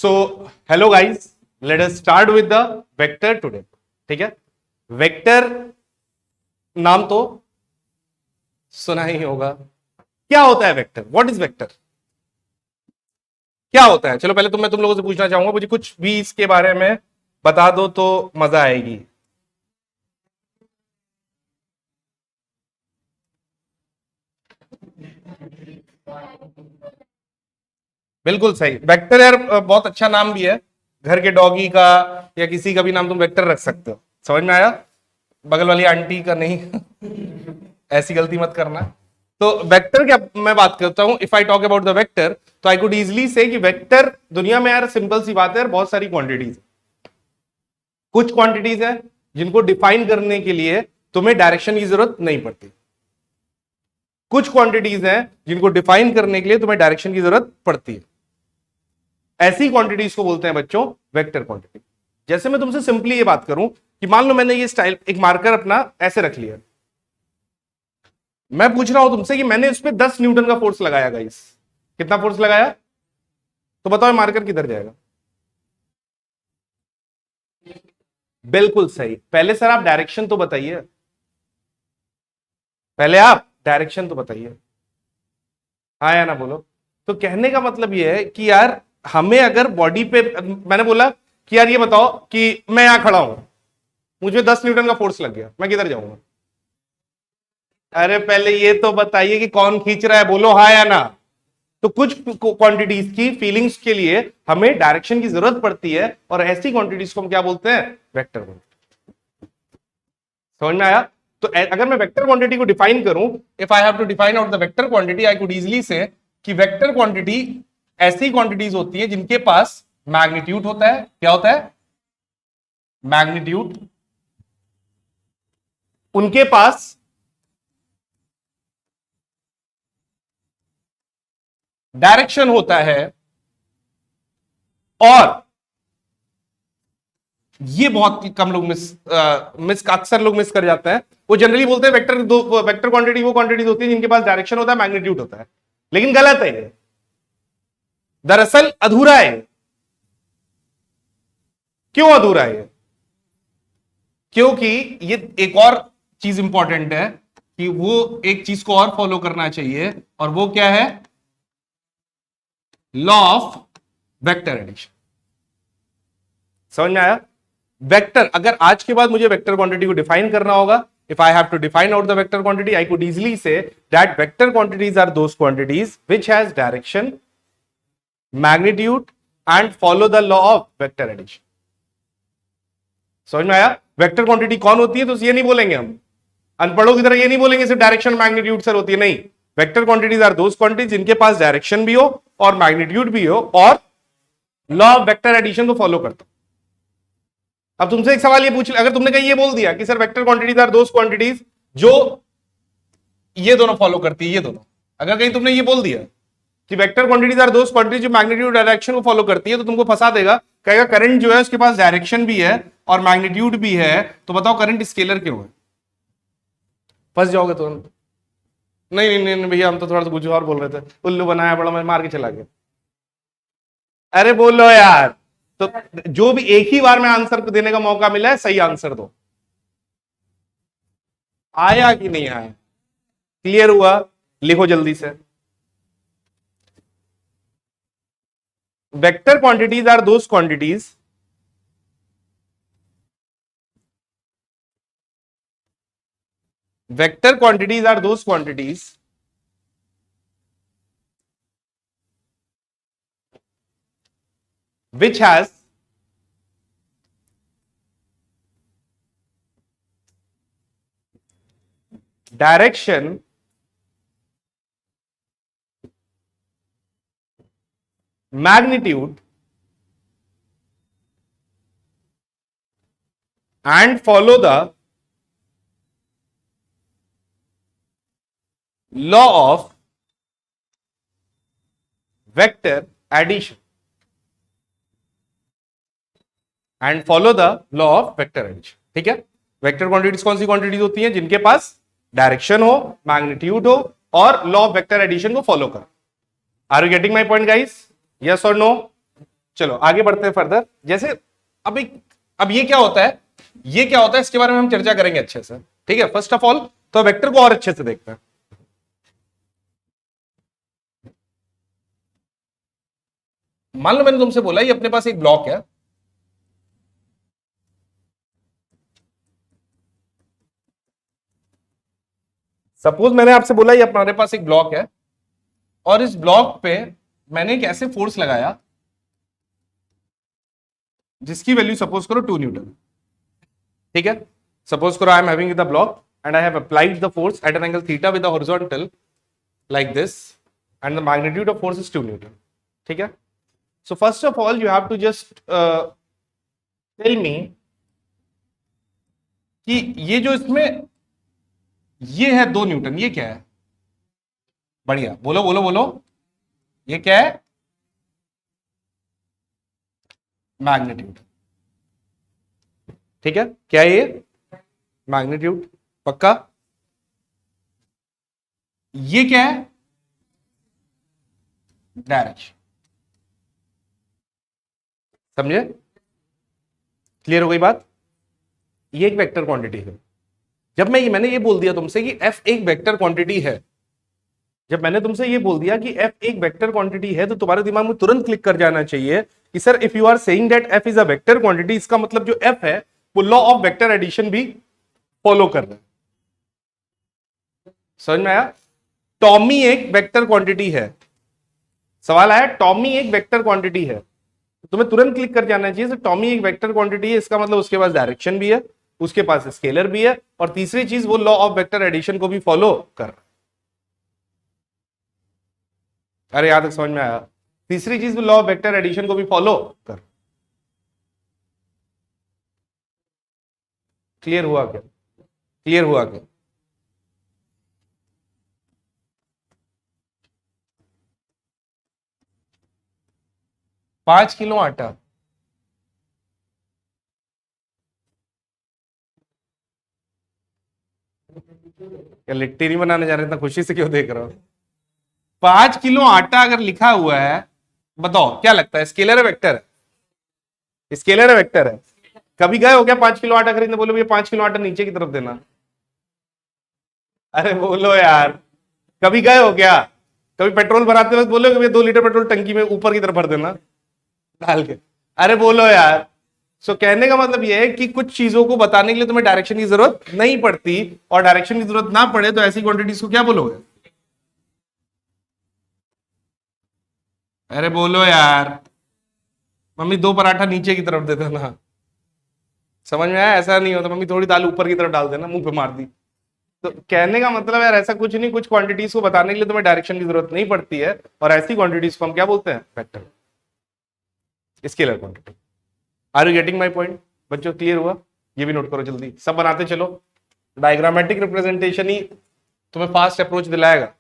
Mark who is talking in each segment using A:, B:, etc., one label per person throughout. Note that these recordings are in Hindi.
A: So hello guys, let us start with the vector today. ठीक है, वेक्टर नाम तो सुना ही होगा। क्या होता है वेक्टर? What is vector? क्या होता है? चलो पहले मैं तुम लोगों से पूछना चाहूंगा, मुझे कुछ भी इसके बारे में बता दो तो मजा आएगी। बिल्कुल सही, वेक्टर यार बहुत अच्छा नाम भी है। घर के डॉगी का या किसी का भी नाम तुम वेक्टर रख सकते हो। समझ में आया? बगल वाली आंटी का नहीं। ऐसी गलती मत करना। तो वेक्टर क्या मैं बात करता हूं, if I talk about the vector, तो आई कुड इजिली से कि वेक्टर दुनिया में यार सिंपल सी बात है यार, बहुत सारी क्वांटिटीज। कुछ क्वांटिटीज है जिनको डिफाइन करने के लिए तुम्हें डायरेक्शन की जरूरत नहीं पड़ती। कुछ क्वांटिटीज हैं जिनको डिफाइन करने के लिए तुम्हें डायरेक्शन की जरूरत पड़ती है। ऐसी क्वांटिटीज को बोलते हैं बच्चों वेक्टर क्वांटिटी। जैसे मैं तुमसे सिंपली ये बात करूं कि मान लो मैंने ये स्टाइल एक मार्कर अपना ऐसे रख लिया, मैं पूछ रहा हूं तुमसे कि मैंने उस पर 10 न्यूटन का फोर्स लगाया गाइस। कितना फोर्स लगाया? तो बताओ मार्कर किधर जाएगा? बिल्कुल सही। पहले सर आप डायरेक्शन तो बताइए, पहले आप डायरेक्शन तो बताइए। हाँ या ना बोलो। तो कहने का मतलब यह है कि यार हमें अगर बॉडी पे, मैंने बोला कि यार ये बताओ कि मैं यहां खड़ा हूं, मुझे 10 न्यूटन का फोर्स लग गया, मैं किधर जाऊंगा? अरे पहले ये तो बताइए कि कौन खींच रहा है, बोलो हाँ या ना। तो कुछ क्वांटिटीज की फीलिंग्स के लिए हमें डायरेक्शन की जरूरत पड़ती है, और ऐसी क्वांटिटीज को हम क्या बोलते हैं? Vector quantity. समझ में आया? तो अगर मैं वेक्टर क्वांटिटी को डिफाइन करूं, if I have to define out the vector quantity, I could easily say कि वेक्टर क्वांटिटी ऐसी क्वांटिटीज होती है जिनके पास मैग्नीट्यूड होता है। क्या होता है? मैग्नीट्यूड। उनके पास डायरेक्शन होता है, और ये बहुत कम लोग अक्सर लोग मिस कर जाते हैं। वो जनरली बोलते हैं वेक्टर क्वांटिटी वो क्वांटिटीज होती है जिनके पास डायरेक्शन होता है, मैग्नीट्यूड होता है। लेकिन गलत है ये, दरअसल अधूरा है। क्यों अधूरा है? क्योंकि ये एक और चीज इंपॉर्टेंट है कि वो एक चीज को और फॉलो करना चाहिए, और वो क्या है? Law of vector addition. समझ में आया? वेक्टर, अगर आज के बाद मुझे वेक्टर क्वांटिटी को डिफाइन करना होगा, if I have to define out the vector quantity, I could easily say that vector quantities are those quantities which has direction, magnitude and follow the law of vector addition. समझ में आया? वेक्टर क्वांटिटी कौन होती है? तो ये नहीं बोलेंगे हम अनपढ़ों की तरह, ये नहीं बोलेंगे सिर्फ डायरेक्शन मैग्नीट्यूड सर होती है। नहीं, vector quantities are those quantities जिनके पास डायरेक्शन भी हो और मैग्नीट्यूड भी हो, और लॉ ऑफ वेक्टर एडिशन को फॉलो करता। अब तुमसे एक सवाल ये पूछ, अगर तुमने कहीं ये बोल दिया कि sir vector quantities are those quantities जो ये दोनों फॉलो करती है, ये दोनों, अगर कहीं तुमने ये बोल दिया कि vector quantities are those quantities जो मैग्नीट्यूड डायरेक्शन को फॉलो करती है, तो तुमको फंसा देगा, कहेगा करंट जो है उसके पास डायरेक्शन भी है और मैग्नीट्यूड भी है, तो बताओ करंट स्केलर क्यों है? फंस जाओगे तुरंत। नहीं नहीं नहीं भैया, हम तो थोड़ा सा कुछ और बोल रहे थे, उल्लू बनाया बड़ा, मैं मार के चला गया। अरे बोलो यार। तो जो भी एक ही बार में आंसर देने का मौका मिला है, सही आंसर दो। आया कि नहीं आया? क्लियर हुआ? लिखो जल्दी से। Vector quantities are those quantities vector quantities are those quantities which has direction, magnitude and follow the law of vector addition and follow the law of vector addition. ठीक है, वेक्टर क्वांटिटीज कौन सी क्वांटिटीज होती हैं? जिनके पास डायरेक्शन हो, मैग्नीट्यूड हो और लॉ ऑफ वेक्टर एडिशन को फॉलो कर। Are you getting my point guys? Yes और नो? चलो आगे बढ़ते हैं फर्दर। जैसे अब ये क्या होता है, ये क्या होता है, इसके बारे में हम चर्चा करेंगे अच्छे से। ठीक है, फर्स्ट ऑफ ऑल तो वेक्टर को और अच्छे से देखते हैं। मान लो मैंने तुमसे बोला ये अपने पास एक ब्लॉक है, सपोज मैंने आपसे बोला ये हमारे पास एक ब्लॉक है और इस ब्लॉक पे मैंने एक ऐसे फोर्स लगाया जिसकी वैल्यू सपोज करो 2 न्यूटन। ठीक है, सपोज करो I am having the block and I have applied the force at an angle theta with the horizontal like this and the magnitude of force is 2 newton. ठीक है, so first of all you have to just tell me कि ये जो इसमें ये है 2 न्यूटन, ये क्या है? बढ़िया, बोलो बोलो बोलो, ये क्या है? मैग्नीट्यूड। ठीक है, क्या है ये? मैग्नीट्यूड। पक्का? ये क्या है? डायरेक्शन। समझे? क्लियर हो गई बात? ये एक वेक्टर क्वांटिटी है। जब मैंने ये बोल दिया तुमसे कि f एक वेक्टर क्वांटिटी है, जब मैंने तुमसे ये बोल दिया कि f एक वेक्टर क्वांटिटी है, तो तुम्हारे दिमाग में तुरंत क्लिक कर जाना चाहिए कि sir if you are saying that f is a vector quantity, इसका मतलब जो f है वो लॉ ऑफ वेक्टर एडिशन भी फॉलो कर रहा है। समझ में आया? टॉमी एक वेक्टर क्वांटिटी है। सवाल आया टॉमी एक वेक्टर क्वांटिटी है, तो तुम्हें तुरंत क्लिक कर जाना चाहिए टॉमी एक वेक्टर क्वांटिटी है, इसका मतलब उसके पास डायरेक्शन भी है, उसके पास स्केलर भी है, और तीसरी चीज वो लॉ ऑफ वेक्टर एडिशन को भी फॉलो कर रहा है। अरे यहां तक समझ में आया? तीसरी चीज वो लॉ ऑफ वेक्टर एडिशन को भी फॉलो कर। क्लियर हुआ क्या? क्लियर हुआ क्या? पांच किलो आटा, क्या लिट्टी नहीं बनाने जा रहे? इतना खुशी से क्यों देख रहा हो? 5 किलो आटा अगर लिखा हुआ है, बताओ क्या लगता है, स्केलर है वेक्टर है? स्केलर है वेक्टर है? कभी गए हो क्या 5 किलो आटा खरीदने, बोलो भैया 5 किलो आटा नीचे की तरफ देना? अरे बोलो यार, कभी गए हो क्या? कभी पेट्रोल भराते वक्त बोलो कि भैया 2 लीटर पेट्रोल टंकी में ऊपर की तरफ भर देना डाल के? अरे बोलो यार। सो कहने का मतलब यह है कि कुछ चीजों को बताने के लिए तुम्हें डायरेक्शन की जरूरत नहीं पड़ती, और डायरेक्शन की जरूरत ना पड़े तो ऐसी क्वांटिटीज को क्या बोलोगे? अरे बोलो यार, मम्मी 2 पराठा नीचे की तरफ दे देना। समझ में आया? ऐसा नहीं होता मम्मी थोड़ी दाल ऊपर की तरफ डाल देना, मुंह पे मार दी। तो कहने का मतलब यार ऐसा कुछ नहीं, कुछ क्वांटिटीज को बताने के लिए तुम्हें डायरेक्शन की जरूरत नहीं पड़ती है, और ऐसी क्वांटिटीज को हम क्या बोलते हैं? Vector, scalar quantity. Are you getting my point बच्चों? क्लियर हुआ? ये भी नोट करो जल्दी, सब बनाते चलो। डायग्रामेटिक रिप्रेजेंटेशन ही तुम्हें फास्ट अप्रोच दिलाएगा।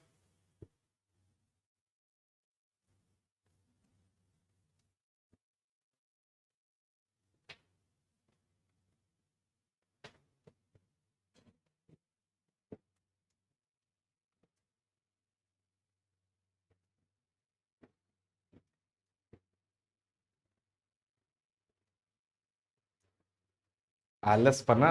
A: आलस पना।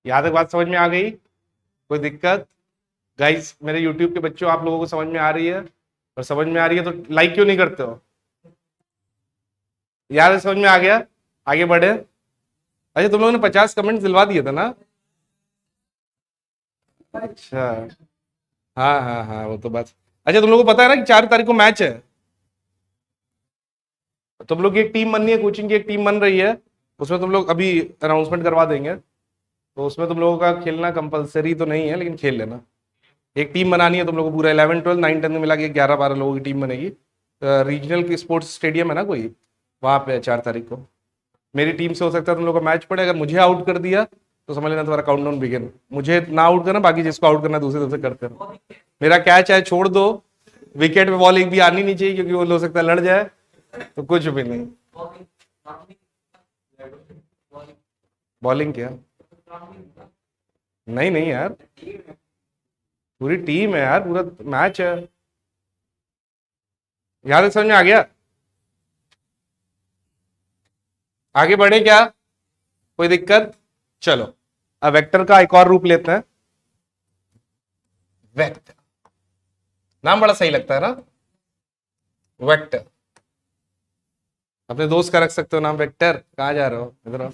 A: यहाँ तक बात समझ में आ गई? कोई दिक्कत? गाइस मेरे यूट्यूब के बच्चों, आप लोगों को समझ में आ रही है? और समझ में आ रही है तो लाइक क्यों नहीं करते हो? यार समझ में आ गया? आगे बढ़े। अच्छा तुम लोगों ने 50 कमेंट दिलवा दिए थे ना? अच्छा, हाँ हाँ हाँ वो तो बात। अच्छा तुम लोगों को पता है ना कि 4 तारीख को मैच है? तुम लोग की एक टीम बननी है, कोचिंग की एक टीम बन रही है, उसमें तुम लोग अभी अनाउंसमेंट करवा देंगे, तो उसमें तुम लोगों का खेलना कंपलसरी तो नहीं है, लेकिन खेल लेना। एक टीम बनानी है तुम लोग को, पूरा 11 12 9 10 में मिला के 11 12 लोगों की टीम बनेगी। रीजनल की स्पोर्ट्स स्टेडियम है ना कोई, वहां पे 4 तारीख को मेरी टीम से हो सकता है तुम लोग का मैच पड़े। अगर मुझे आउट कर दिया तो समझ लेना तुम्हारा काउंटडाउन बिगिन। मुझे ना आउट करना, बाकी जिसको आउट करना दूसरे तरफ से करते रहो। मेरा कैच है छोड़ दो, विकेट पे बॉल एक भी आनी नहीं चाहिए, क्योंकि वो हो सकता है लड़ जाए, तो कुछ भी नहीं। बॉलिंग क्या? नहीं नहीं यार, पूरी टीम है यार, पूरा मैच है। यहां तक समझ में आ गया? आगे बढ़े क्या? कोई दिक्कत? चलो, अब वेक्टर का एक और रूप लेते हैं। वेक्टर नाम बड़ा सही लगता है ना, वेक्टर। अपने दोस्त का रख सकते हो नाम वेक्टर। कहाँ जा रहे हो, इधर आओ।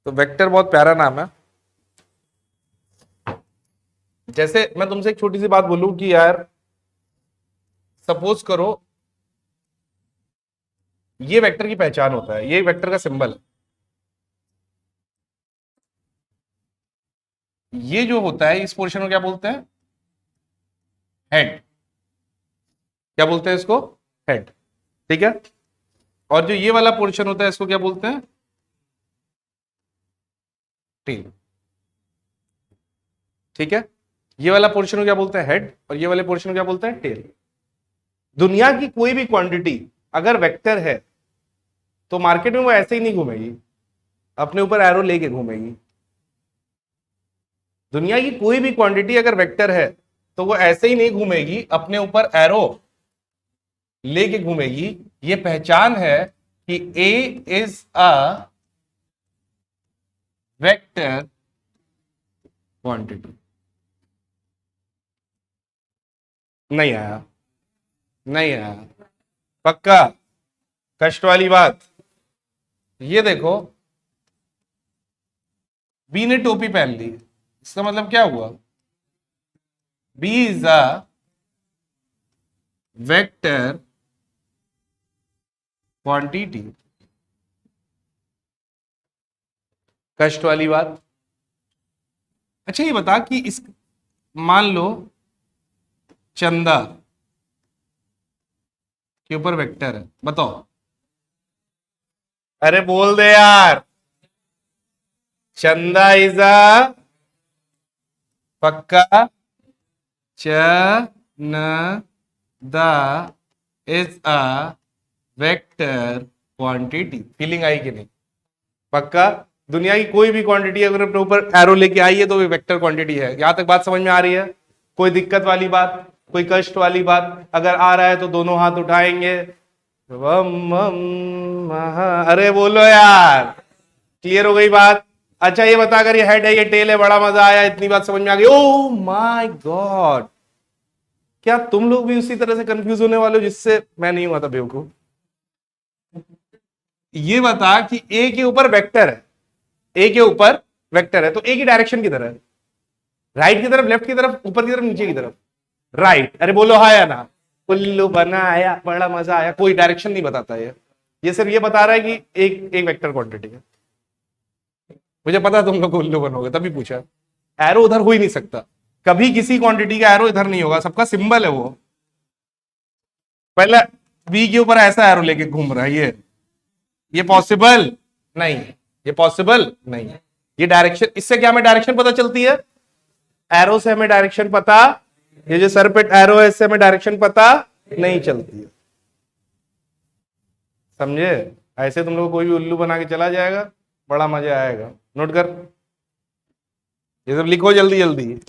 A: तो वेक्टर बहुत प्यारा नाम है। जैसे मैं तुमसे एक छोटी सी बात बोलूं कि यार, सपोज करो ये वेक्टर की पहचान होता है, ये वेक्टर का सिंबल है। ये जो होता है इस पोर्शन को क्या बोलते हैं? हेड। क्या बोलते हैं इसको? हेड। ठीक है। और जो ये वाला पोर्शन होता है इसको क्या बोलते हैं? टेल। ठीक है। ये वाला पोर्शन को क्या बोलते हैं? हेड। और ये वाले पोर्शन को क्या बोलते हैं? टेल। दुनिया की कोई भी क्वांटिटी अगर वेक्टर है तो मार्केट में वो ऐसे ही नहीं घूमेगी, अपने ऊपर एरो लेके घूमेगी। दुनिया की कोई भी क्वांटिटी अगर वेक्टर है तो वो ऐसे ही नहीं घूमेगी, अपने ऊपर एरो लेके घूमेगी। ये पहचान है कि ए इज अ वेक्टर क्वांटिटी। नहीं आया? नहीं आया? पक्का? कष्ट वाली बात। ये देखो, बी ने टोपी पहन ली, इसका मतलब क्या हुआ? B is a vector quantity. कष्ट वाली बात। अच्छा ये बता कि इस, मान लो चंदा के ऊपर वेक्टर है, बताओ। अरे बोल दे यार। चंदा इज अ, पक्का? च न the is a vector quantity. Feeling आई कि नहीं? पक्का? दुनिया की कोई भी क्वांटिटी अगर अपने ऊपर एरो लेके आई है तो वो वेक्टर क्वांटिटी है। यहां तक बात समझ में आ रही है? कोई दिक्कत वाली बात, कोई कष्ट वाली बात? अगर आ रहा है तो दोनों हाथ उठाएंगे। वम वम महा। अरे बोलो यार, क्लियर हो गई बात? अच्छा ये बता, अगर ये हेड है ये टेल है, बड़ा मजा आया, इतनी बात समझ में आ गई। ओ माय गॉड, क्या तुम लोग भी उसी तरह से कंफ्यूज होने वाले हो जिससे मैं नहीं हुआ था बेवकूफ? ये बता कि ए के ऊपर वेक्टर है, ए के ऊपर वेक्टर है तो ए की डायरेक्शन किधर है? राइट की तरफ, लेफ्ट की तरफ, ऊपर की तरफ, नीचे की तरफ? राइट। अरे बोलो हाँ या ना। उल्लू बनाया, बड़ा मजा आया। कोई डायरेक्शन नहीं बताता ये सिर्फ ये बता रहा है कि एक एक वेक्टर क्वांटिटी है। मुझे पता तुम लोग उल्लू बनोगे, तभी पूछा। एरो उधर हो ही नहीं सकता, कभी किसी क्वांटिटी का एरो इधर नहीं होगा, सबका सिंबल है वो। पहले बी के ऊपर ऐसा एरो लेके घूम रहा है ये पॉसिबल नहीं है, ये पॉसिबल नहीं है। ये डायरेक्शन, इससे क्या हमें डायरेक्शन पता चलती है? एरो से हमें डायरेक्शन पता, ये जो सर पे एरो है इससे हमें डायरेक्शन पता नहीं चलती है। समझे? ऐसे तुम लोग कोई भी उल्लू बना के चला जाएगा, बड़ा मजा आएगा। नोट कर, ये सब लिखो जल्दी जल्दी।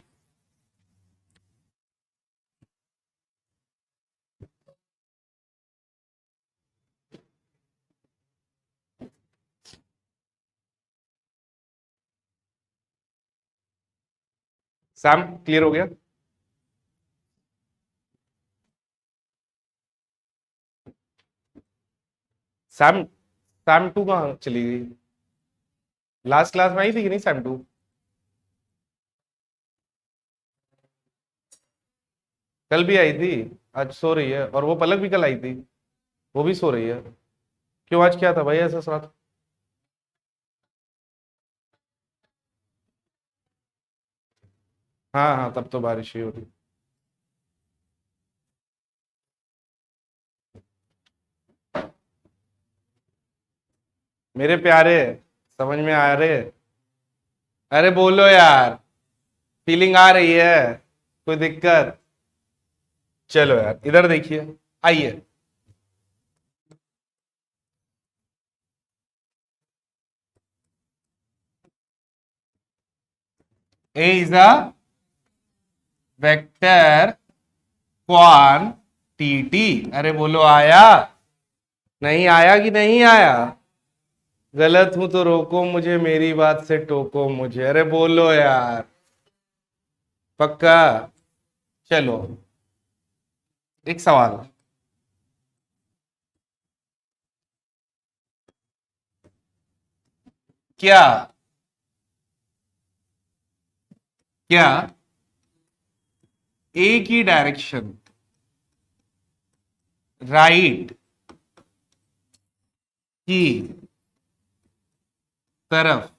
A: सैम क्लियर हो गया? सैम, सैम टू कहाँ चली गई? लास्ट क्लास में आई थी कि नहीं सैम टू? कल भी आई थी, आज सो रही है। और वो पलक भी कल आई थी, वो भी सो रही है। क्यों, आज क्या था भाई ऐसा साथ? हाँ हाँ, तब तो बारिश ही हो रही। मेरे प्यारे, समझ में आ रहे? अरे बोलो यार, फीलिंग आ रही है? कोई दिक्कत? चलो यार इधर देखिए, आइए। ए इज अ वेक्टर क्वांटिटी। अरे बोलो आया, नहीं आया कि नहीं आया? गलत हूं तो रोको मुझे, मेरी बात से टोको मुझे। अरे बोलो यार, पक्का? चलो एक सवाल, क्या क्या ए की डायरेक्शन राइट की तरफ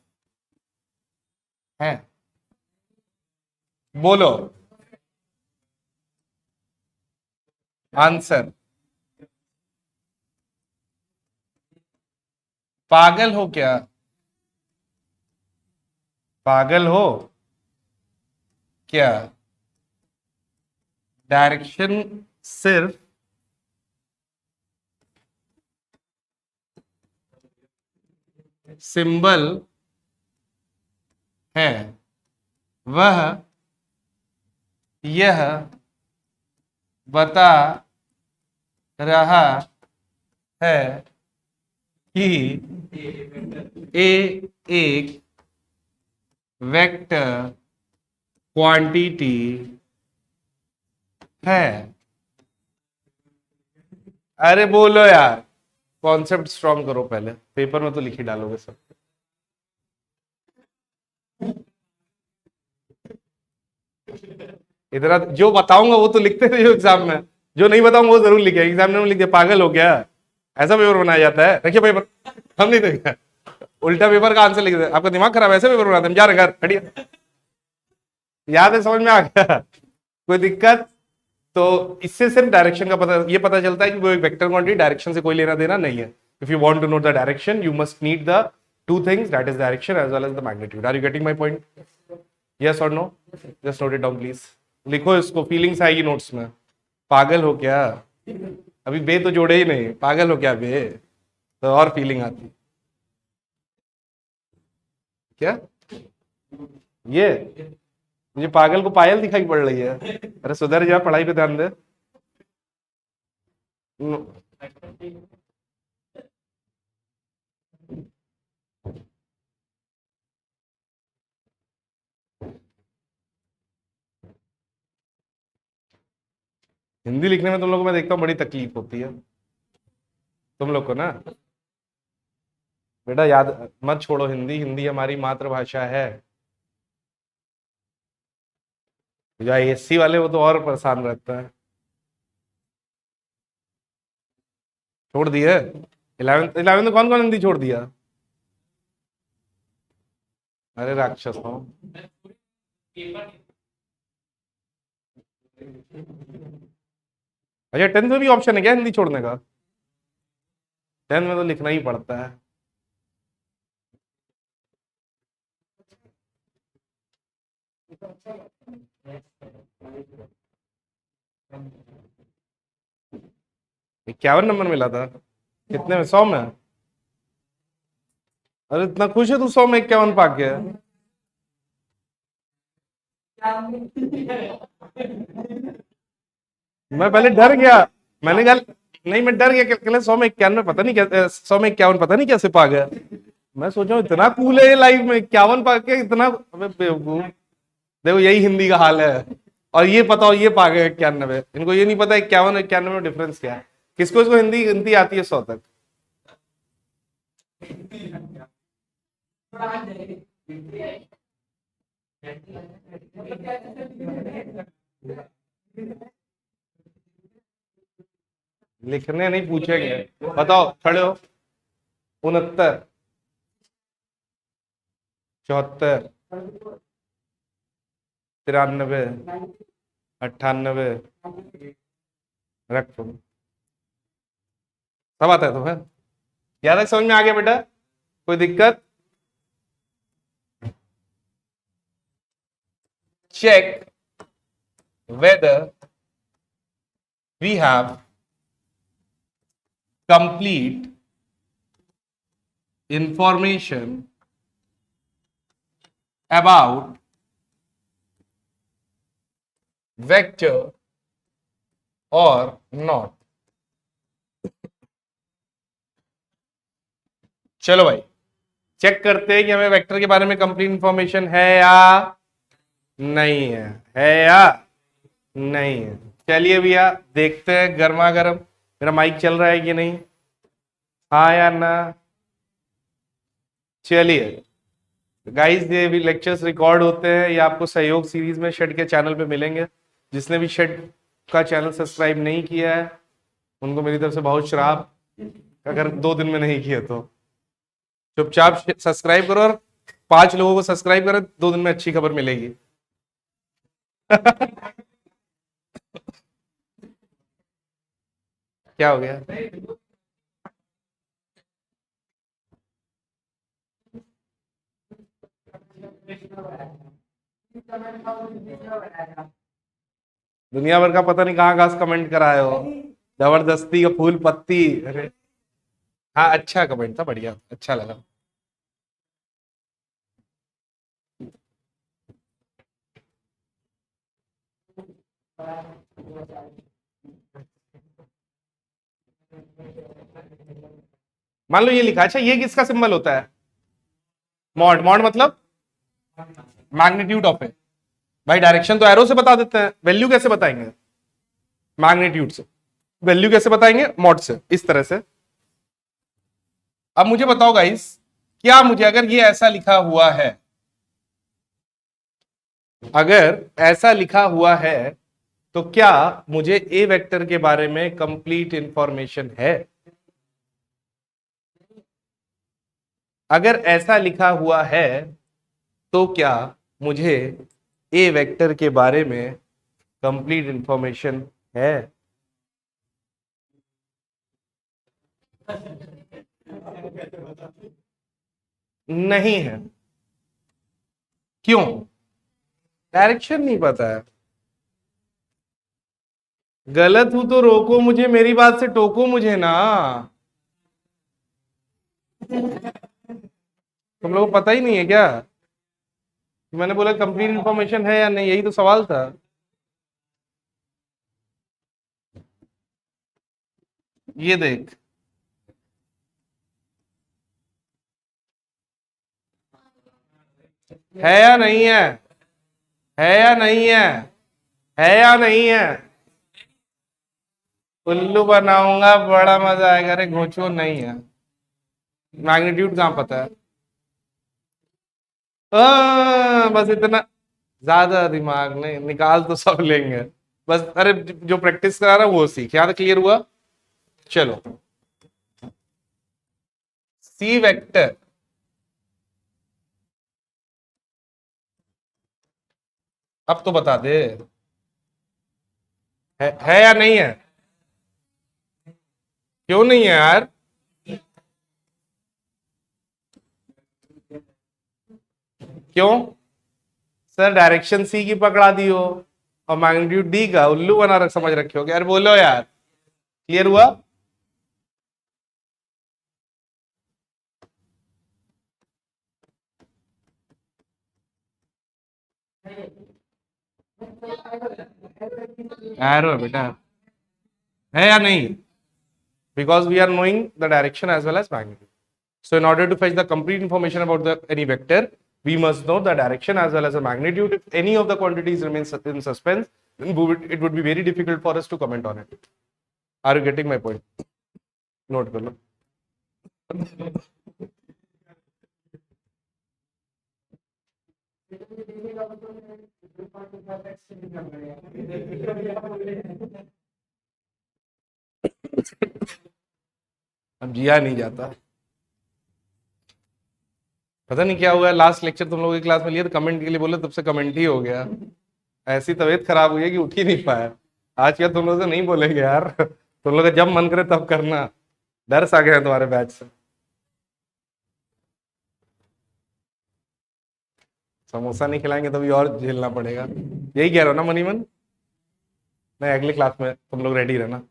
A: है? बोलो आंसर। पागल हो क्या? पागल हो क्या? डायरेक्शन सिर्फ सिंबल है, वह यह बता रहा है कि ए एक वेक्टर क्वांटिटी है। अरे बोलो यार, कॉन्सेप्ट स्ट्रॉन्ग करो पहले, पेपर में तो लिख ही डालोगे सब। इतना जो बताऊंगा वो तो लिखते थे जो एग्जाम में, जो नहीं बताऊंगा वो जरूर लिखे एग्जाम में लिख दिया। पागल हो गया? ऐसा पेपर बनाया जाता है? रखिए पेपर, हम नहीं देंगे। उल्टा पेपर का आंसर लिख दे, आपका दिमाग खराब है? ऐसे पेपर बनाते हैं? जा रहे घर, हटिए। याद है, समझ में आ गया? कोई दिक्कत? तो इससे सिर्फ डायरेक्शन का पता, ये पता चलता है कि वो एक वेक्टर क्वांटिटी, डायरेक्शन से कोई लेना देना नहीं है। If you want to know the direction you must need the two things, that is direction as well as the magnitude. Are you getting my point? Yes और no? Just note it down please. लिखो इसको, फीलिंग्स आएगी नोट्स में। पागल हो क्या? अभी बे तो जोड़े ही नहीं, पागल हो क्या बे, तो और फीलिंग आती। क्या ये मुझे पागल को पायल दिखाई पड़ रही है? अरे सुधर जा, पढ़ाई पे ध्यान दे। हिंदी लिखने में तुम लोग को मैं देखता हूँ बड़ी तकलीफ होती है तुम लोग को ना। बेटा याद मत छोड़ो, हिंदी, हिंदी हमारी मातृभाषा है। जो एससी वाले वो तो और परेशान रहता है। छोड़ दिए? इलेवेंथ इलेवेंथ में कौन कौन हिंदी छोड़ दिया? अरे राक्षस हो। अच्छा, टेंथ में भी ऑप्शन है क्या हिंदी छोड़ने का? टेंथ में तो लिखना ही पड़ता है। इक्यावन नंबर मिला था? कितने में, 100 में? अरे इतना खुश है तू 100 में 51 पा के? मैं पहले डर गया, मैंने कहा नहीं, मैं डर गया कि 100 में 91 पता नहीं क्या, 100 में 51 पता नहीं कैसे पा गया। मैं सोचा इतना कूल है ये लाइफ में, 51 पा के इतना, अबे बेवकूफ। देखो यही हिंदी का हाल है। और ये पता हो ये पा गए 91, इनको ये नहीं पता 51 और 91 में डिफरेंस क्या है। किसको इसको हिंदी हिंदी आती है 100 तक? लिखने नहीं पूछेंगे, बताओ खड़े हो। 69, 74, 93, 98, रखो। सब आता है तुम्हें? याद है, समझ में आ गया बेटा? कोई दिक्कत? check whether we have complete information about vector और नॉट। चलो भाई चेक करते हैं कि हमें वेक्टर के बारे में कंप्लीट इंफॉर्मेशन है या नहीं है या नहीं है। चलिए भैया देखते हैं गर्मा गर्म मेरा माइक चल रहा है कि नहीं, हाँ या ना। चलिए गाइस ये भी लेक्चर्स रिकॉर्ड होते हैं, ये आपको सहयोग सीरीज में शेड के चैनल पे मिलेंगे। जिसने भी शेड का चैनल सब्सक्राइब नहीं किया है उनको मेरी तरफ से बहुत श्राप, अगर 2 दिन में नहीं किया तो चुपचाप सब्सक्राइब करो और 5 लोगों को सब्सक्राइब करो, 2 दिन में अच्छी खबर मिलेगी। क्या हो गया? दुनिया भर का पता नहीं कहाँ कहाँ से कमेंट कराए हो, जबरदस्ती का फूल पत्ती। अरे हाँ अच्छा कमेंट था, बढ़िया अच्छा लगा। मान लो ये लिखा, अच्छा ये किसका सिंबल होता है? मॉड। मॉड मतलब मैग्नीट्यूड ऑफ ए। भाई डायरेक्शन तो एरो से बता देते हैं, वैल्यू कैसे बताएंगे? मैग्नीट्यूड से। वैल्यू कैसे बताएंगे? मॉड से, इस तरह से। अब मुझे बताओ गाइस, क्या मुझे अगर ये ऐसा लिखा हुआ है, अगर ऐसा लिखा हुआ है तो क्या मुझे ए वेक्टर के बारे में कंप्लीट इंफॉर्मेशन है? अगर ऐसा लिखा हुआ है तो क्या मुझे ए वेक्टर के बारे में कंप्लीट इंफॉर्मेशन है? नहीं है। क्यों? डायरेक्शन नहीं पता है। गलत हूं तो रोको मुझे, मेरी बात से टोको मुझे ना। तुम लोगों को पता ही नहीं है क्या? मैंने बोला कंप्लीट इंफॉर्मेशन है या नहीं, यही तो सवाल था। ये देख, है या नहीं है? है या नहीं है? है या नहीं है? उल्लू बनाऊंगा, बड़ा मजा आएगा। अरे घोचो नहीं है। मैग्नीट्यूड कहाँ पता है? बस इतना, ज्यादा दिमाग नहीं, निकाल तो सब लेंगे। बस अरे जो प्रैक्टिस करा रहा वो सीख, यहां तक क्लियर हुआ। चलो सी वेक्टर अब तो बता दे, है या नहीं है? क्यों नहीं है यार? क्यों? सर डायरेक्शन सी की पकड़ा दी हो और मैग्नीट्यूड डी का उल्लू बना रख समझ रखे हो यार, बोलो यार। क्लियर हुआ? एरो है बेटा, है या नहीं? Because we are knowing the direction as well as magnitude. So in order to fetch the complete information about any vector, we must know the direction as well as the magnitude. If any of the quantities remains in suspense, then it would be very difficult for us to comment on it. Are you getting my point? Note कर लो। अब जिया नहीं जाता, पता नहीं क्या हुआ। लास्ट लेक्चर तुम लोगों की क्लास में लिया तो कमेंट के लिए बोले, तब से कमेंट ही हो गया। ऐसी तबीयत खराब हुई है कि उठ ही नहीं पाया। आज क्या तुम लोग से नहीं बोलेंगे यार, तुम लोग का जब मन करे तब करना। डर सा गया है तुम्हारे बैच से। समोसा नहीं खिलाएंगे तो भी और झेलना पड़ेगा, यही कह रहा हो ना मनीमन? नहीं अगली क्लास में तुम लोग रेडी रहना,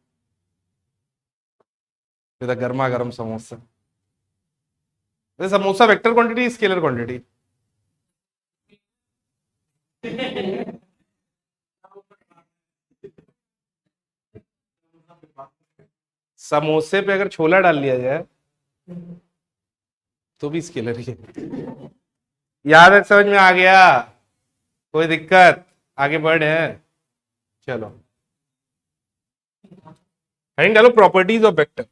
A: गर्मा गर्म samosa. Samosa vector quantity scalar quantity? समोसे पे अगर छोला डाल लिया जाए तो भी स्केलर ही है। याद है, समझ में आ गया? कोई दिक्कत? आगे बढ़े? चलो, हेडिंग डालो properties of vector.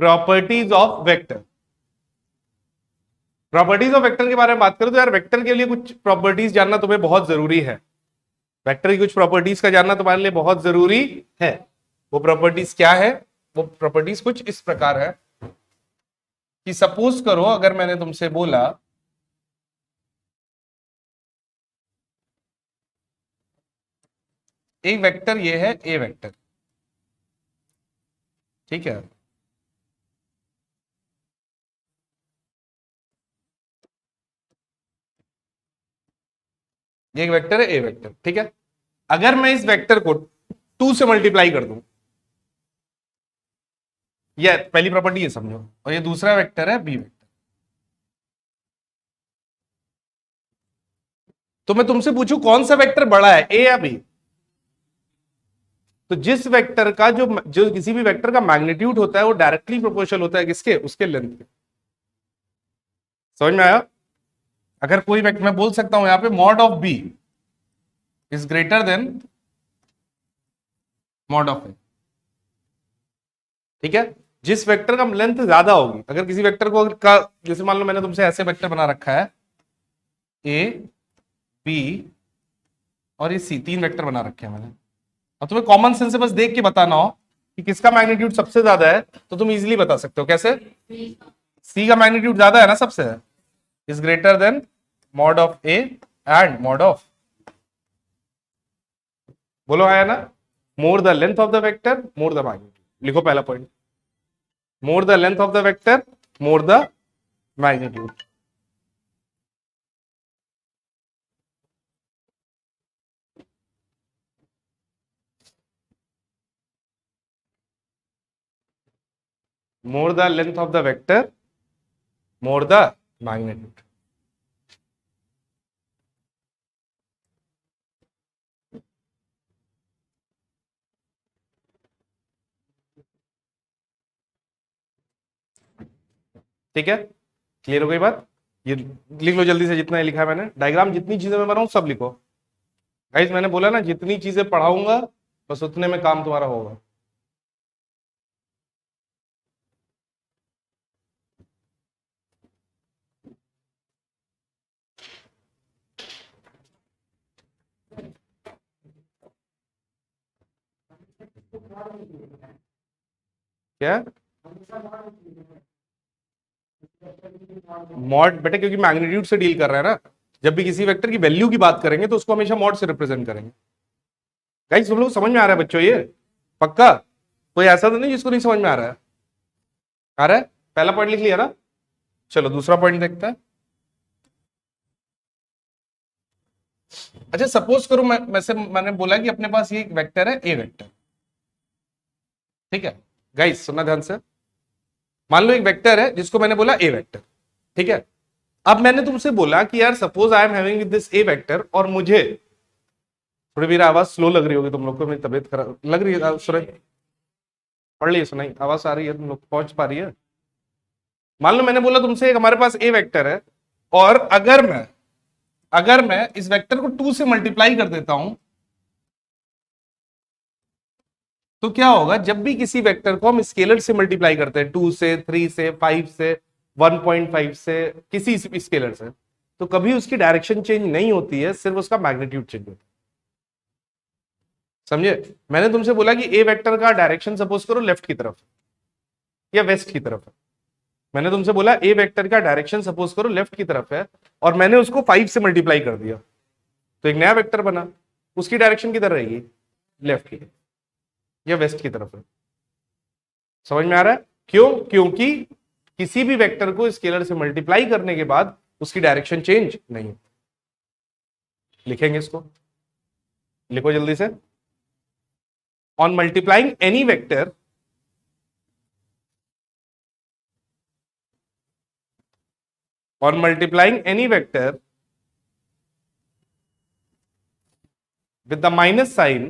A: Properties of vector. Properties of vector के बारे में बात करें तो यार वेक्टर के लिए कुछ प्रॉपर्टीज जानना तुम्हें बहुत जरूरी है। वेक्टर की कुछ प्रॉपर्टीज का जानना तुम्हारे लिए बहुत जरूरी है। वो प्रॉपर्टीज क्या है? वो प्रॉपर्टीज कुछ इस प्रकार है कि सपोज करो अगर मैंने तुमसे बोला एक वेक्टर ये है ए वेक्टर, ठीक है, ये एक वेक्टर है ए वेक्टर, ठीक है। अगर मैं इस वेक्टर को 2 से मल्टीप्लाई कर दूं, ये पहली प्रॉपर्टी है समझो, और ये दूसरा वेक्टर है बी वेक्टर, तो मैं तुमसे पूछूं कौन सा वेक्टर बड़ा है, ए या बी? तो जिस वेक्टर का जो किसी भी वेक्टर का मैग्नीट्यूड होता है वो डायरेक्टली प्रोपोर्शनल होता है किसके? उसके लेंथ के। समझ में आया? अगर कोई वेक्टर, मैं बोल सकता हूं यहां पे mod of B is greater than mod of A, ठीक है। जिस वेक्टर का लेंथ ज्यादा होगी, अगर किसी वेक्टर को का, जैसे मान लो मैंने तुमसे ऐसे वेक्टर बना रखा है ए बी और ये सी, 3 वेक्टर बना रखे हैं मैंने, और तुम्हें कॉमन सेंस से बस देख के बताना हो कि किसका मैग्नीट्यूड सबसे ज्यादा है, तो तुम इजीली बता सकते हो। कैसे? सी का मैग्नीट्यूड ज्यादा है ना सबसे, is greater than mod of A and mod of, बोलो आया ना? More the length of the vector more the magnitude. लिखो पहला point, more the length of the vector more the magnitude. More the length of the vector more the magnitude. ठीक है, क्लियर हो गई बात? ये लिख लो जल्दी से, जितना लिखा है मैंने, डायग्राम जितनी चीजें मैं बनाऊं सब लिखो। गाइस मैंने बोला ना जितनी चीजें पढ़ाऊंगा बस उतने में काम तुम्हारा होगा। क्या मॉड बेटा? क्योंकि मैग्नीट्यूड से डील कर रहा है ना, जब भी किसी वेक्टर की वैल्यू की बात करेंगे तो उसको हमेशा मॉड से रिप्रेजेंट करेंगे। गाइस तुम लोग समझ में आ रहा है बच्चों? ये पक्का? कोई ऐसा तो नहीं जिसको नहीं समझ में आ रहा है? आ रहा है? पहला पॉइंट लिख लिया ना? चलो दूसरा पॉइंट देखते हैं। अच्छा सपोज करो मैंने बोला कि अपने पास ये एक वेक्टर है ए वेक्टर, ठीक है। गाइस सुनना ध्यान से, मान लो एक वेक्टर है जिसको मैंने बोला ए वेक्टर, ठीक है। अब मैंने तुमसे बोला कि यार suppose I am having with this A vector, और मुझे, थोड़ी मेरी आवाज स्लो लग रही होगी तुम लोग को, मेरी तबीयत खराब लग रही है, सुनाई पढ़ ली? सुनाई आवाज आ रही है? तुम लोग पहुंच पा रही है? मान लो मैंने बोला तुमसे एक हमारे पास ए वेक्टर है, और अगर मैं इस वेक्टर को 2 से मल्टीप्लाई कर देता हूं तो क्या होगा? जब भी किसी वेक्टर को हम स्केलर से मल्टीप्लाई करते हैं, 2 से, 3 से, 5 से, 1.5 से, किसी स्केलर से, तो कभी उसकी डायरेक्शन चेंज नहीं होती है, सिर्फ उसका मैग्नीट्यूड चेंज होता है। समझे? मैंने तुमसे बोला कि ए वेक्टर का डायरेक्शन सपोज करो लेफ्ट की तरफ या वेस्ट की तरफ है। मैंने तुमसे बोला ए वेक्टर का डायरेक्शन सपोज करो लेफ्ट की तरफ है, और मैंने उसको 5 से मल्टीप्लाई कर दिया, तो एक नया वेक्टर बना। उसकी डायरेक्शन किधर रहेगी? लेफ्ट की या वेस्ट की तरफ है। समझ में आ रहा है? क्यों? क्योंकि किसी भी वेक्टर को स्केलर से मल्टीप्लाई करने के बाद उसकी डायरेक्शन चेंज नहीं होती। लिखेंगे इसको, लिखो जल्दी से। On multiplying any vector on multiplying any vector with the minus sign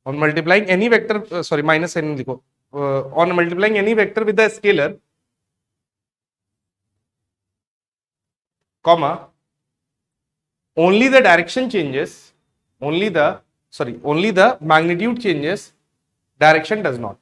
A: on multiplying any vector sorry minus sign लिखो on multiplying any vector with the scalar comma only the direction changes only the magnitude changes, direction does not.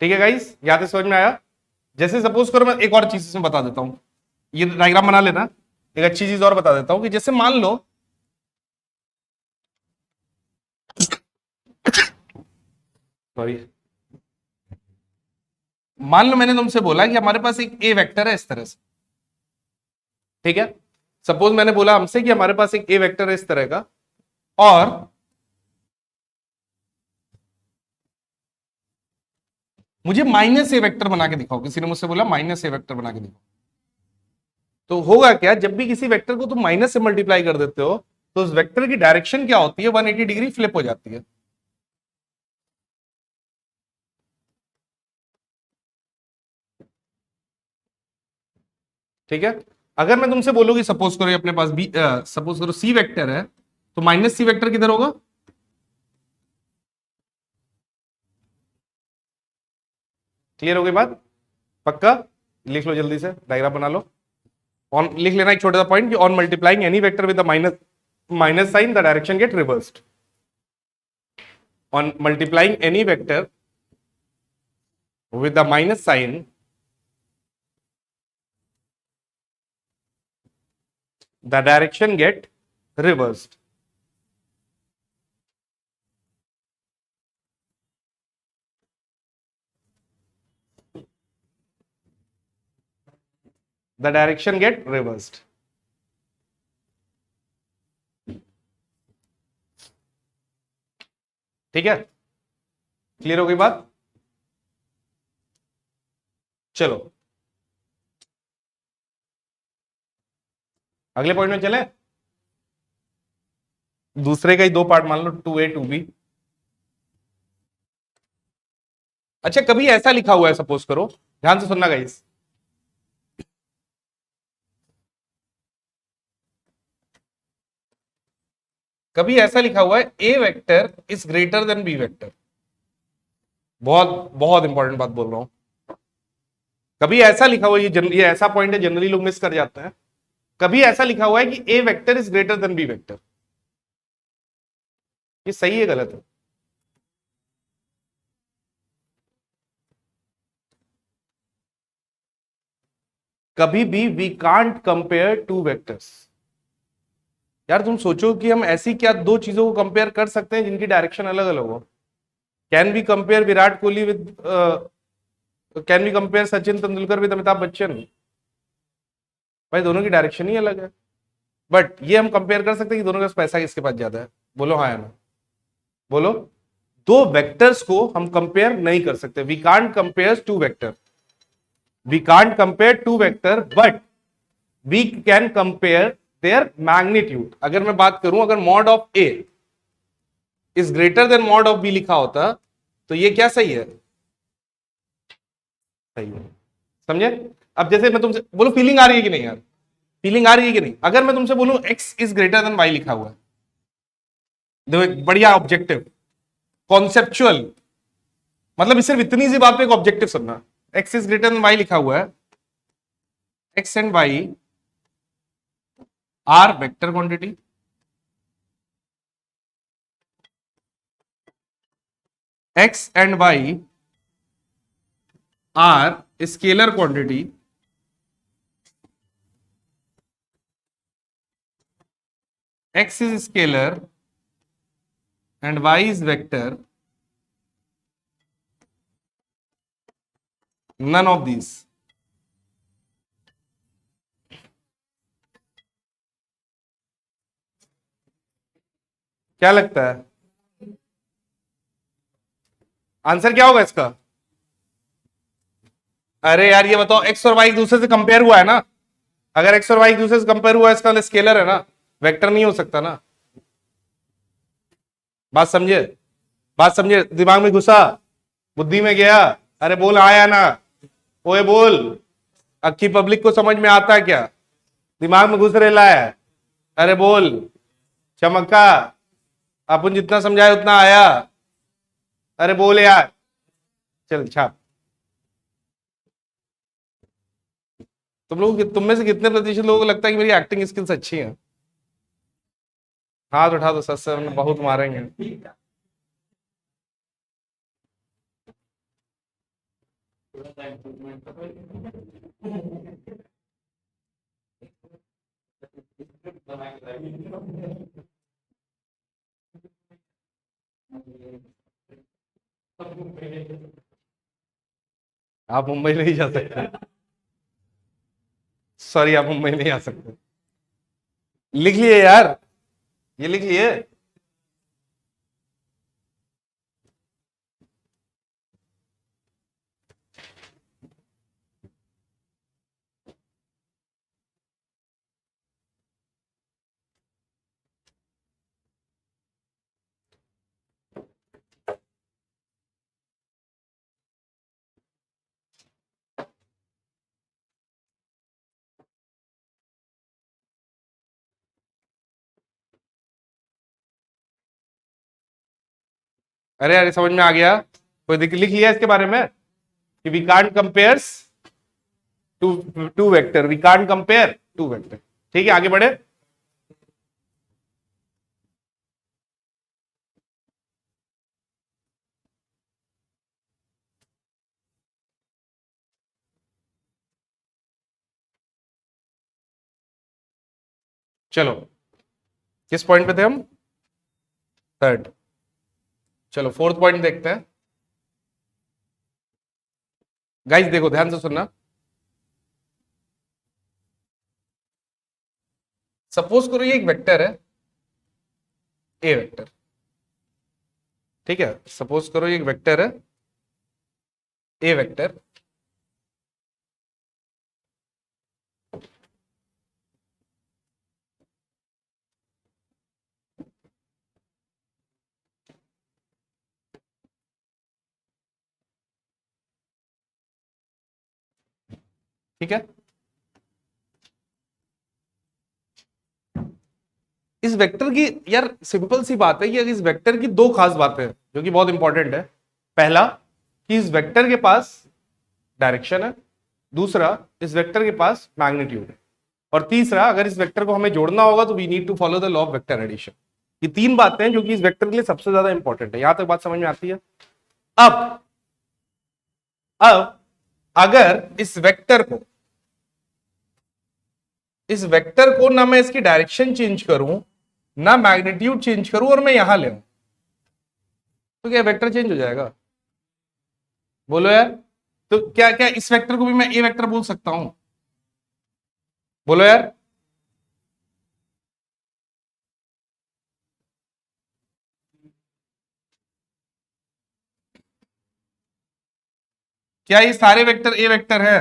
A: ठीक है गाइस, यहां तक समझ में आया? जैसे सपोज करो, मैं एक और चीज इसमें बता देता हूं, ये डायग्राम बना लेना। एक अच्छी चीज और बता देता हूं कि जैसे मान लो सॉरी मान लो मैंने तुमसे बोला कि हमारे पास एक ए वेक्टर है इस तरह से, ठीक है? सपोज मैंने बोला हमसे कि हमारे पास एक ए वेक्टर है इस तरह का, और मुझे माइनस ए वेक्टर बना के दिखाओ। किसी ने मुझसे बोला माइनस ए वेक्टर बना के दिखाओ। तो होगा क्या, जब भी किसी वेक्टर को तुम माइनस से मल्टीप्लाई कर देते हो तो उस वेक्टर की डायरेक्शन क्या होती है, 180 डिग्री फ्लिप हो जाती है। ठीक है? अगर मैं तुमसे बोलूं कि सपोज करो अपने पास बी सपोज करो सी वेक्टर है, तो माइनस सी वेक्टर किधर होगा? क्लियर हो गई बात? पक्का? लिख लो जल्दी से, डायग्राम बना लो। ऑन लिख लेना एक छोटा सा पॉइंट कि on multiplying any vector with the minus sign the direction get reversed. On multiplying any vector with the minus sign the direction get reversed. The direction get reversed. ठीक है? क्लियर हो गई बात? चलो अगले पॉइंट में चले। दूसरे का ही दो पार्ट मान लो, 2a 2b। अच्छा, कभी ऐसा लिखा हुआ है, सपोज करो, ध्यान से सुनना गाइस, कभी ऐसा लिखा हुआ है A vector is greater than B vector. बहुत बहुत इंपॉर्टेंट बात बोल रहा हूं। कभी ऐसा लिखा हुआ है, ये ऐसा पॉइंट है जनरली लोग मिस कर जाते हैं। कभी ऐसा लिखा हुआ है कि A vector is greater than B vector. ये सही है गलत है? कभी भी we can't compare two vectors. यार तुम सोचो कि हम ऐसी क्या दो चीजों को कंपेयर कर सकते हैं जिनकी डायरेक्शन अलग अलग हो? Can we compare Virat Kohli with can we compare Sachin Tendulkar with Amitabh Bachchan? भाई दोनों की डायरेक्शन ही अलग है। बट ये हम कंपेयर कर सकते हैं कि दोनों का पैसा किसके पास ज्यादा है। बोलो हाँ या ना, बोलो। दो वेक्टर्स को हम कंपेयर नहीं कर सकते। We can't compare two vector, we can't compare two vector, but we can compare their magnitude. अगर मैं बात करूं, अगर mod of A is greater than mod of B लिखा होता तो ये क्या सही है? सही है। समझे? अब जैसे मैं तुमसे बोलूं, फीलिंग आ रही है कि नहीं यार? फीलिंग आ रही है कि नहीं? अगर मैं तुमसे बोलूं X is greater than Y लिखा हुआ है, देखो एक बढ़िया ऑब्जेक्टिव कॉन्सेप्चुअल, मतलब सिर्फ इतनी सी बात पे एक ऑब्जेक्टिव सुनना। X is greater than Y लिखा हुआ है, X and Y are vector quantity, X and Y are scalar quantity, x is scalar and y is vector, none of these। क्या लगता है आंसर क्या होगा इसका? अरे यार ये बताओ, एक्स और वाई एक दूसरे से कंपेयर हुआ है ना? अगर एक्स और वाई एक दूसरे से कंपेयर हुआ है, इसका स्केलर है ना, वेक्टर नहीं हो सकता ना। बात समझे? बात समझे? दिमाग में घुसा, बुद्धि में गया? अरे बोल आया ना? ओए बोल, अक्की पब्लिक को समझ में आता है क्या? दिमाग में घुस रेला है? अरे बोल, चमका, अपन जितना समझाए उतना आया? अरे बोल यार, चल छाप। तुम में से कितने प्रतिशत लोगों को लगता है कि मेरी एक्टिंग स्किल्स अच्छी हैं? हाथ उठा दो, सच से बहुत मारेंगे। आप मुंबई नहीं जा सकते, सॉरी, आप मुंबई नहीं आ सकते। लिख लिए यार, ये लिख लिए। अरे यार समझ में आ गया? कोई लिख लिया इसके बारे में कि we can't compares to two vector, we can't compare two vector. ठीक है, आगे बढ़े। चलो, किस पॉइंट पे थे हम? थर्ड। चलो फोर्थ पॉइंट देखते हैं। गाइस देखो, ध्यान से सुनना। सपोज करो ये एक वेक्टर है, ए वेक्टर। ठीक है, सपोज करो ये एक वेक्टर है, ए वेक्टर। ठीक है, इस वेक्टर की, यार सिंपल सी बात है कि इस वेक्टर की दो खास बातें हैं जो कि बहुत इंपॉर्टेंट है। पहला, कि इस वेक्टर के पास डायरेक्शन है। दूसरा, इस वेक्टर के पास मैग्नीट्यूड है। और तीसरा, अगर इस वेक्टर को हमें जोड़ना होगा तो we need to follow the law of vector addition. ये तीन बातें हैं जो कि इस वेक्टर के लिए सबसे ज्यादा इंपॉर्टेंट है। यहां तक बात समझ में आती है? अब अब अगर इस वेक्टर को ना मैं इसकी डायरेक्शन चेंज करूं, ना मैग्नीट्यूड चेंज करूं, और मैं यहां ले आऊं, तो क्या वेक्टर चेंज हो जाएगा? बोलो यार। तो क्या क्या इस वेक्टर को भी मैं ए वेक्टर बोल सकता हूं? बोलो यार। क्या ये सारे वेक्टर ए वेक्टर है?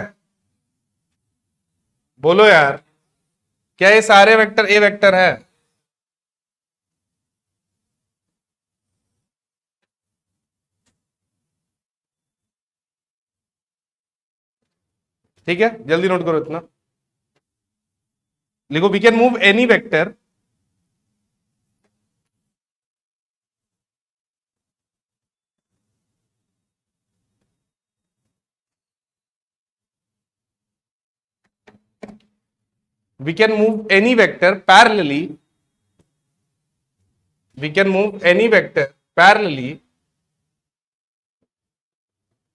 A: बोलो यार, क्या ये सारे वेक्टर ए वेक्टर है? ठीक है, जल्दी नोट करो इतना। लिखो, we can move any vector, we can move any vector parallelly, we can move any vector parallelly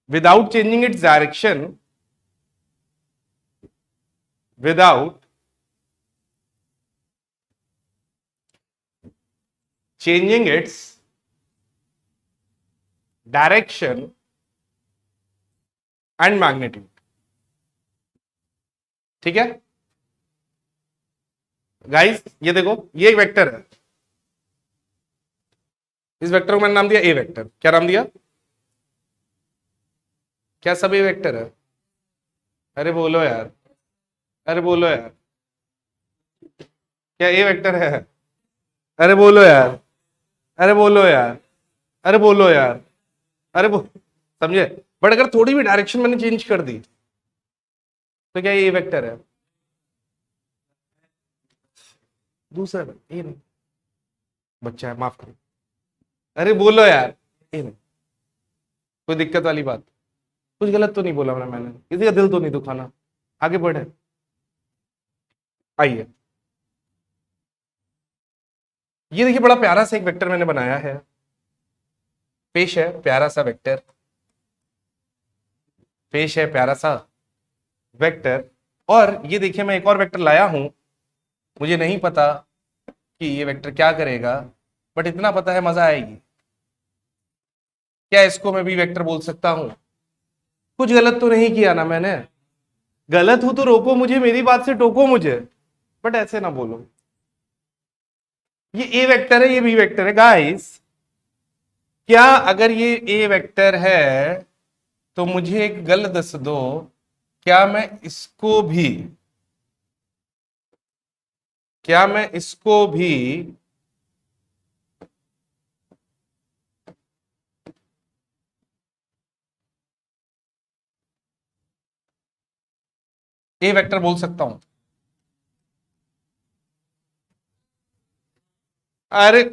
A: without changing its direction, without changing its direction and magnitude। ठीक है गाइस, ये देखो, ये एक वेक्टर है, इस वेक्टर को मैंने नाम दिया ए वेक्टर। क्या नाम दिया? क्या सब ए वेक्टर है? अरे बोलो यार, अरे बोलो यार, क्या ए वेक्टर है? अरे बोलो यार, अरे बोलो यार, अरे बोलो यार, अरे समझे? बट अगर थोड़ी भी डायरेक्शन मैंने चेंज कर दी तो क्या ये वेक्टर है? दूसरा ये नहीं, बच्चा है, माफ करो। अरे बोलो यार, ये नहीं, कोई दिक्कत वाली बात? कुछ गलत तो नहीं बोला मैंने, किसी का दिल तो नहीं दुखाना। आगे बढ़े, आइए। ये देखिए, बड़ा प्यारा सा एक वेक्टर मैंने बनाया है, पेश है प्यारा सा वेक्टर, पेश है प्यारा सा वेक्टर। और ये देखिए, मैं एक और वेक्टर लाया हूं, मुझे नहीं पता कि ये वेक्टर क्या करेगा, बट इतना पता है मजा आएगी। क्या इसको मैं बी वेक्टर बोल सकता हूं? कुछ गलत तो नहीं किया ना मैंने? गलत हूं तो रोको मुझे, मेरी बात से टोको मुझे, बट ऐसे ना बोलो। ये ए वेक्टर है, ये बी वेक्टर है गाइस। क्या अगर ये ए वेक्टर है तो मुझे एक गल दस दो, क्या मैं इसको भी, क्या मैं इसको भी ए वेक्टर बोल सकता हूं? अरे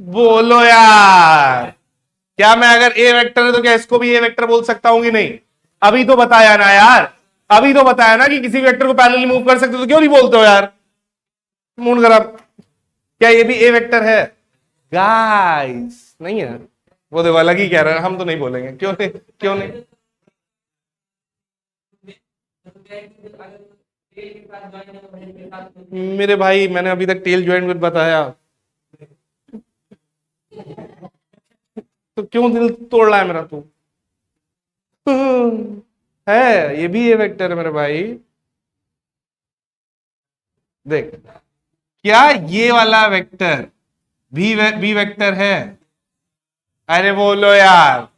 A: बोलो यार, क्या मैं अगर ए वेक्टर है तो क्या इसको भी ए वेक्टर बोल सकता हूं कि नहीं? अभी तो बताया ना यार, अभी तो बताया ना कि किसी वेक्टर को पैरेलली मूव कर सकते हो, तो क्यों नहीं बोलते हो यार? मूड खराब। क्या ये भी ए वेक्टर है गाइस? नहीं है? वो देखो अलग ही कह रहे हैं, हम तो नहीं बोलेंगे। क्यों नहीं, क्यों नहीं? मेरे भाई, मैंने अभी तक टेल ज्वाइन कुछ बताया? तो क्यों दिल तोड़ रहा है मेरा तू? है, ये भी ए वेक्टर है मेरे भाई। देख, क्या ये वाला वेक्टर बी वेक्टर है? अरे बोलो यार,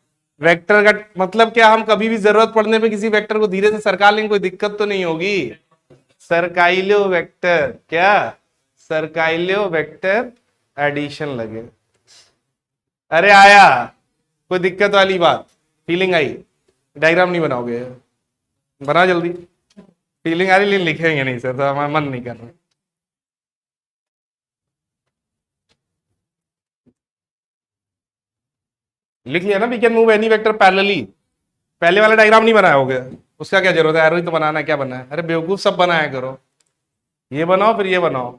A: वेक्टर का मतलब क्या, हम कभी भी जरूरत पड़ने पे किसी वेक्टर को धीरे से सरका लेंगे, कोई दिक्कत तो नहीं होगी? सरकाइलो वेक्टर, क्या सरकाइलो वेक्टर एडिशन लगे? अरे आया, कोई दिक्कत वाली बात? फीलिंग आई? डायग्राम नहीं बनाओगे? बना जल्दी। फीलिंग आ रही लेकिन लिखेंगे नहीं सर, तो हमारा मन नहीं कर रहा। लिख लिया ना, we can move any vector parallelly. पहले वाला डायग्राम नहीं बनाया होगा, उसका क्या जरूरत है? एरो ही तो बनाना है, क्या बनाया? अरे बेवकूफ, सब बनाया करो। ये बनाओ फिर ये बनाओ।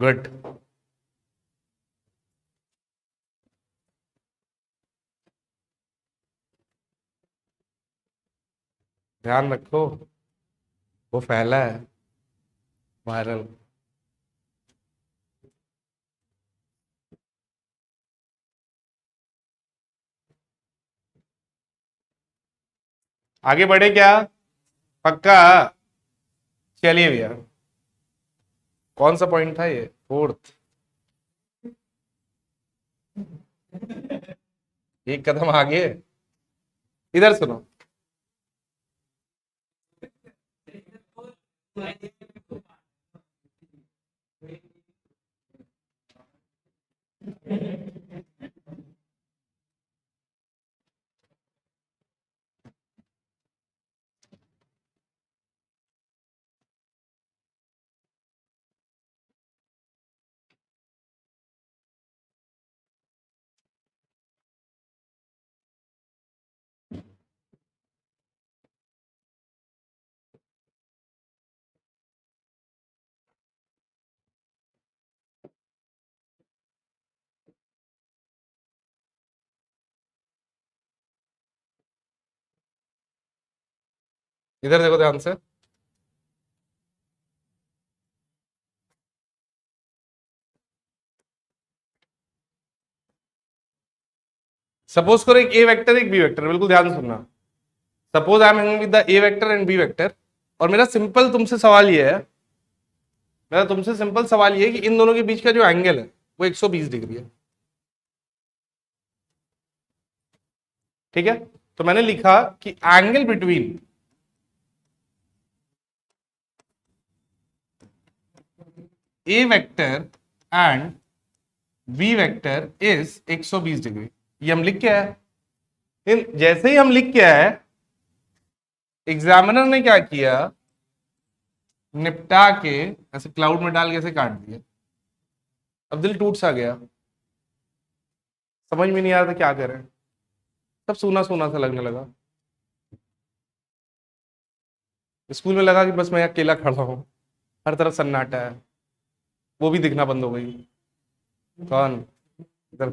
A: गुड। ध्यान रखो, वो फैला है, वायरल। आगे बढ़े क्या? पक्का? चलिए भैया, कौन सा पॉइंट था ये? फोर्थ। एक कदम आगे, इधर सुनो। इधर देखो ध्यान से। सपोज करो एक ए वेक्टर एक बी वेक्टर, बिल्कुल ध्यान से सुनना। Suppose I am hanging with the A vector and B vector, और मेरा सिंपल तुमसे सवाल ये है मेरा तुमसे सिंपल सवाल ये है कि इन दोनों के बीच का जो एंगल है वो 120 डिग्री है। ठीक है, तो मैंने लिखा कि angle between A vector and B vector is 120 degree. ये हम लिख के आए। जैसे ही हम लिख के आए, एग्जामिनर ने क्या किया, निपटा के ऐसे क्लाउड में डाल के ऐसे काट दिया। अब दिल टूट सा गया, समझ में नहीं आ रहा था क्या करें, सब सूना सूना सा लगने लगा। स्कूल में लगा कि बस मैं अकेला खड़ा हूं, हर तरफ सन्नाटा है। वो भी दिखना बंद हो गई। कौन? इधर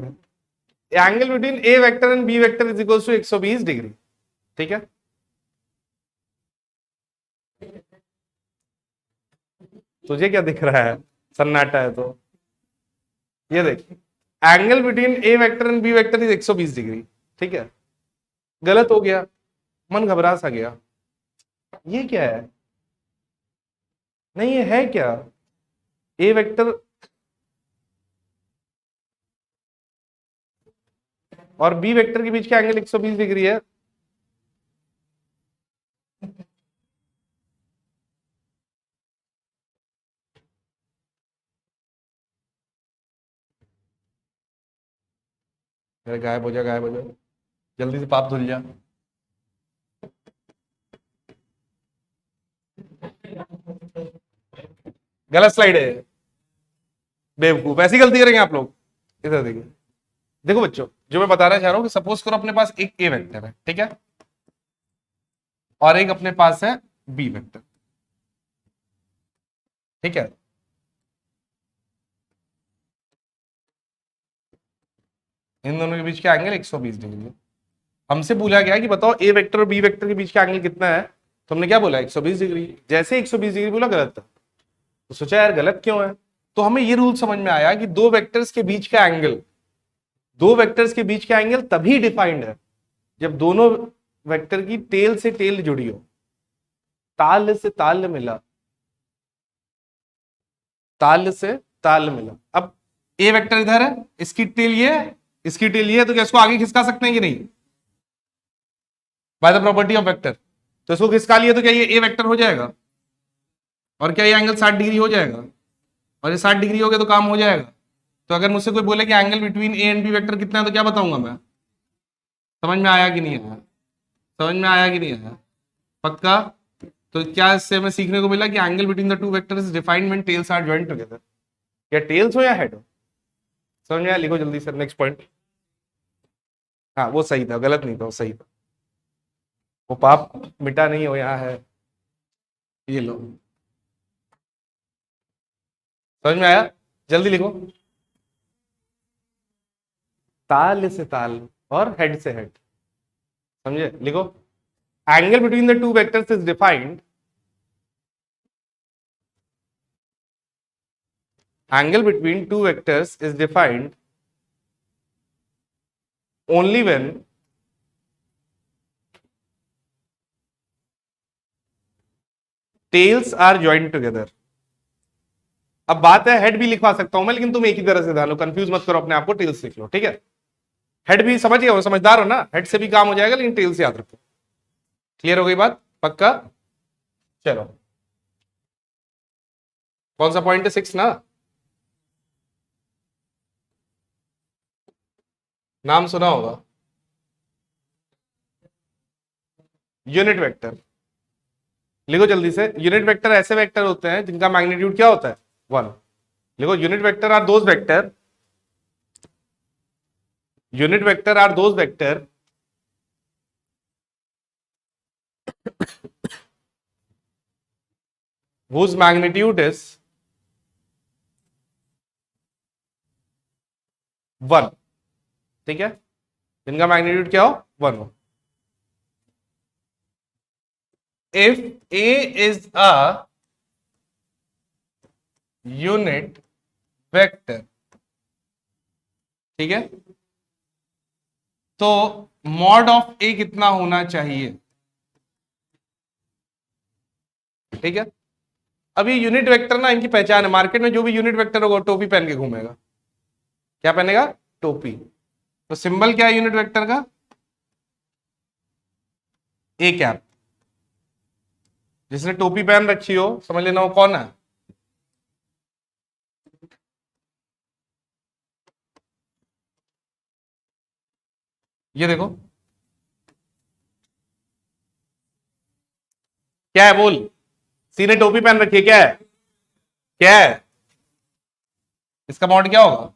A: angle between A vector and B vector is equal to 120 degree. ठीक है, तुझे क्या दिख रहा है? सन्नाटा है तो ये देख, angle between A vector and B vector is 120 degree. ठीक है, गलत हो गया, मन घबरा सा गया। ये क्या है? नहीं, ये है क्या? ए वेक्टर और बी वेक्टर के बीच का एंगल 120 डिग्री है। अरे गायब हो जा, गायब हो जा, जल्दी से पाप धुल जा। गलत स्लाइड है, बेवकूफ। ऐसी गलती करेंगे आप लोग। इधर देखिए, देखो बच्चों, जो मैं बताना चाह रहा हूं कि सपोज करो अपने पास एक ए वेक्टर है, ठीक है, और एक अपने पास है बी वेक्टर। ठीक है, इन दोनों के बीच का एंगल 120 डिग्री है। हमसे पूछा गया कि बताओ ए वेक्टर और बी वेक्टर के बीच का एंगल कितना है, तो हमने क्या बोला? 120 डिग्री। जैसे 120 डिग्री बोला, गलत था। तो सोचा यार गलत क्यों है, तो हमें ये रूल समझ में आया कि दो वेक्टर्स के बीच का एंगल, दो वेक्टर्स के बीच का एंगल तभी डिफाइंड है जब दोनों वेक्टर की टेल से टेल जुड़ी हो, ताल से ताल मिला, ताल से ताल मिला। अब ए वेक्टर इधर है, इसकी टेल ये है, इसकी टेल ये है, तो क्या इसको आगे खिसका सकते हैं कि नहीं? By the property of vector. तो इसको खिसका लिया तो क्या ये ए वेक्टर हो जाएगा? और क्या ये एंगल 60 डिग्री हो जाएगा? और ये 60 डिग्री हो गया तो काम हो जाएगा। तो अगर मुझसे कोई बोले कि angle between A and B vector कितना है, तो क्या बताऊंगा मैं? समझ में आया कि नहीं आया? समझ में आया कि नहीं आया? पक्का? तो क्या इससे हमें सीखने को मिला कि angle between the two vector is defined when tails are joined together. या टेल्स हो या हेड हो। समझ में आया? लिखो जल्दी सर, नेक्स्ट पॉइंट। हाँ, वो सही था, गलत नहीं था, वो सही था। वो पाप मिटा नहीं हो, यहाँ है, ये लो। समझ में आया? जल्दी लिखो। ताल से ताल और हेड से हेड। समझे? लिखो, angle between the two vectors is defined, angle between two vectors is defined only when tails are joined together। अब बात है, हेड भी लिखवा सकता हूं मैं, लेकिन तुम एक ही तरह से ध्यान लो, कंफ्यूज मत करो अपने आप को, टेल्स लिख लो। ठीक है, हेड भी समझ गए हो, समझदार हो ना, हेड से भी काम हो जाएगा, लेकिन टेल्स याद रखो। क्लियर हो गई बात? पक्का? चलो, कौन सा पॉइंट है? 6 ना? नाम सुना होगा, यूनिट वेक्टर। लिखो जल्दी से, यूनिट वेक्टर ऐसे वेक्टर होते हैं जिनका मैग्नीट्यूड क्या होता है? 1। लिखो, unit vector are those vector, unit vector are those vector whose magnitude is 1। ठीक है, जिनका मैग्नीट्यूड क्या हो? 1 हो। If A is a unit vector, ठीक है, तो मॉड ऑफ A कितना होना चाहिए? ठीक है, अब ये यूनिट वेक्टर ना इनकी पहचान है, मार्केट में जो भी यूनिट वेक्टर होगा टोपी पहन के घूमेगा। क्या पहनेगा? टोपी। तो सिंबल क्या है यूनिट वेक्टर का? A cap. जिसने टोपी पहन रखी हो समझ लेना वो कौन है? ये देखो क्या है, बोल। सी ने टोपी पहन रखी है, क्या है? क्या है इसका मॉड? क्या होगा?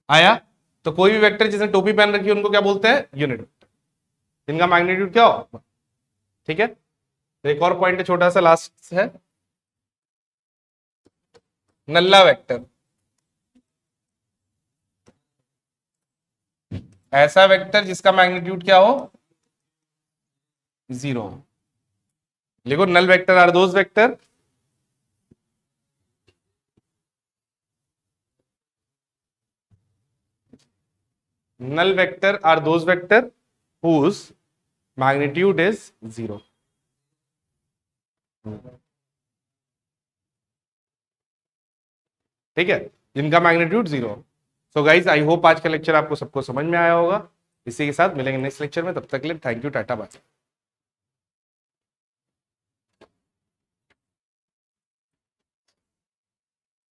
A: आया? तो कोई भी वेक्टर जिसने टोपी पहन रखी है उनको क्या बोलते हैं? Unit vector. इनका मैग्नीट्यूड क्या होगा? ठीक है। तो एक और पॉइंट है छोटा सा, लास्ट है, नल्ला वेक्टर। ऐसा वेक्टर जिसका मैग्नीट्यूड क्या हो? जीरो। लिखो null vector are those vector null vector are those vector whose magnitude is zero। ठीक है, जिनका magnitude zero. So guys I hope आज का लेक्चर आपको सबको समझ में आया होगा। इसी के साथ मिलेंगे नेक्स्ट लेक्चर में, तब तक के लिए थैंक यू, टाटा बाय।